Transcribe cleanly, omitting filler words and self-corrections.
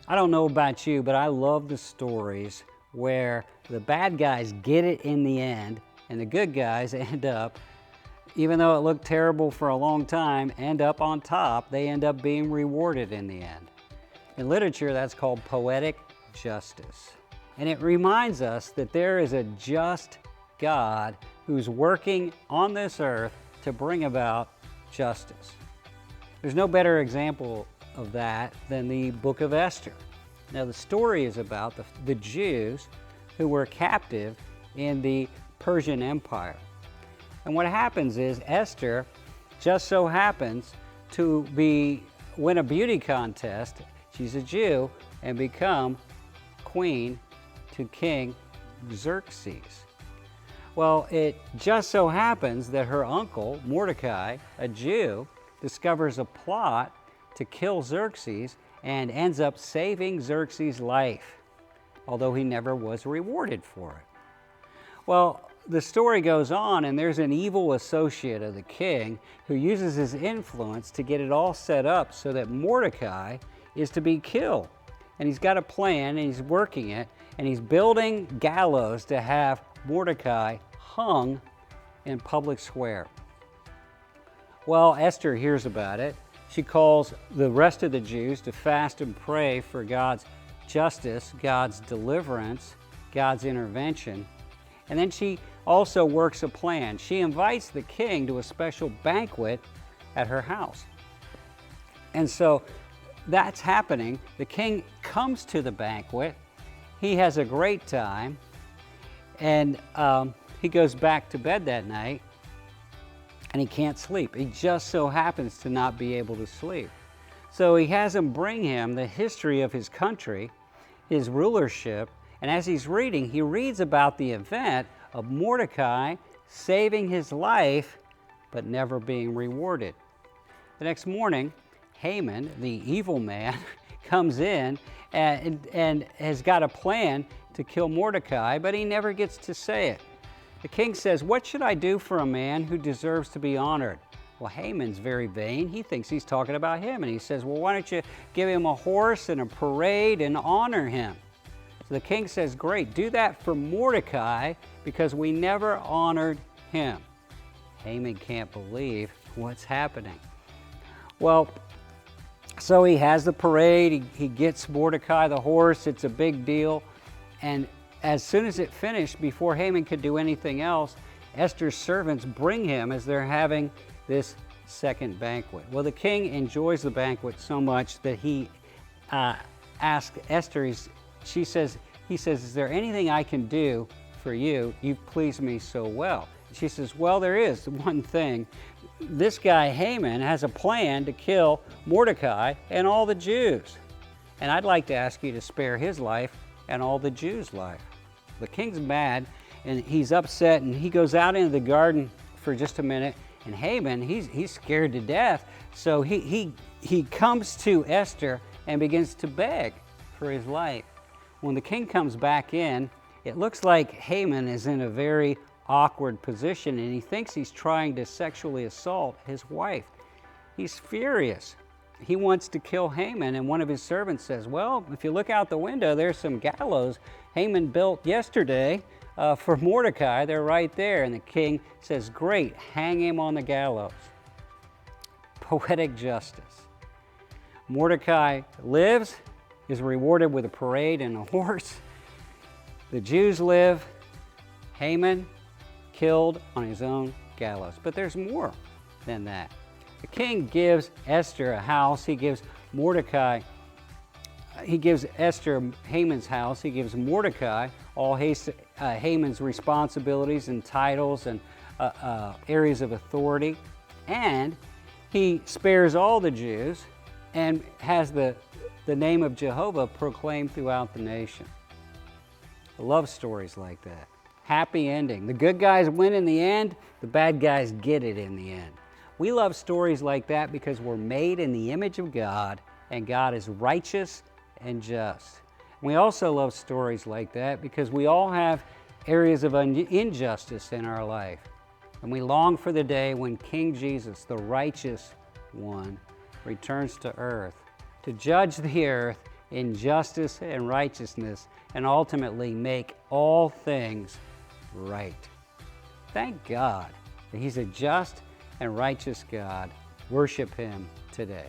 I don't know about you, but I love the stories where the bad guys get it in the end and the good guys end up, even though it looked terrible for a long time, end up on top. They end up being rewarded in the end. In literature, that's called poetic justice. And it reminds us that there is a just God who's working on this earth to bring about justice. There's no better example of that than the book of Esther. Now, the story is about the Jews who were captive in the Persian Empire. And what happens is Esther just so happens to win a beauty contest. She's a Jew and become queen to King Xerxes. Well, it just so happens that her uncle, Mordecai, a Jew, discovers a plot to kill Xerxes and ends up saving Xerxes' life, although he never was rewarded for it. Well, the story goes on, and there's an evil associate of the king who uses his influence to get it all set up so that Mordecai is to be killed. And he's got a plan, and he's working it, and he's building gallows to have Mordecai hung in public square. Well, Esther hears about it. She calls the rest of the Jews to fast and pray for God's justice, God's deliverance, God's intervention. And then she also works a plan. She invites the king to a special banquet at her house. And so that's happening. The king comes to the banquet. He has a great time. And he goes back to bed that night. And he can't sleep. He just so happens to not be able to sleep. So he has him bring him the history of his country, his rulership, and as he's reading, he reads about the event of Mordecai saving his life, but never being rewarded. The next morning, Haman, the evil man, comes in and has got a plan to kill Mordecai, but he never gets to say it. The king says, "What should I do for a man who deserves to be honored?" Well, Haman's very vain. He thinks he's talking about him. And he says, "Well, why don't you give him a horse and a parade and honor him?" So the king says, "Great, do that for Mordecai because we never honored him." Haman can't believe what's happening. Well, so he has the parade. He gets Mordecai the horse. It's a big deal. And as soon as it finished, before Haman could do anything else, Esther's servants bring him as they're having this second banquet. Well, the king enjoys the banquet so much that he asks Esther, he says, "Is there anything I can do for you? You've pleased me so well." She says, "Well, there is one thing. This guy Haman has a plan to kill Mordecai and all the Jews. And I'd like to ask you to spare his life and all the Jews' life." The king's mad and he's upset, and he goes out into the garden for just a minute. And Haman, he's scared to death. So he comes to Esther and begins to beg for his life. When the king comes back in, it looks like Haman is in a very awkward position, and he thinks he's trying to sexually assault his wife. He's furious. He wants to kill Haman, and one of his servants says, "Well, if you look out the window, there's some gallows Haman built yesterday for Mordecai. They're right there." And the king says, "Great, hang him on the gallows." Poetic justice. Mordecai lives, is rewarded with a parade and a horse. The Jews live. Haman killed on his own gallows. But there's more than that. The king gives Esther a house. He gives Esther Haman's house. He gives Mordecai all Haman's responsibilities and titles and areas of authority. And he spares all the Jews and has the name of Jehovah proclaimed throughout the nation. I love stories like that. Happy ending. The good guys win in the end. The bad guys get it in the end. We love stories like that because we're made in the image of God, and God is righteous and just. We also love stories like that because we all have areas of injustice in our life. And we long for the day when King Jesus, the righteous one, returns to earth to judge the earth in justice and righteousness, and ultimately make all things right. Thank God that He's a just and righteous God. Worship Him today.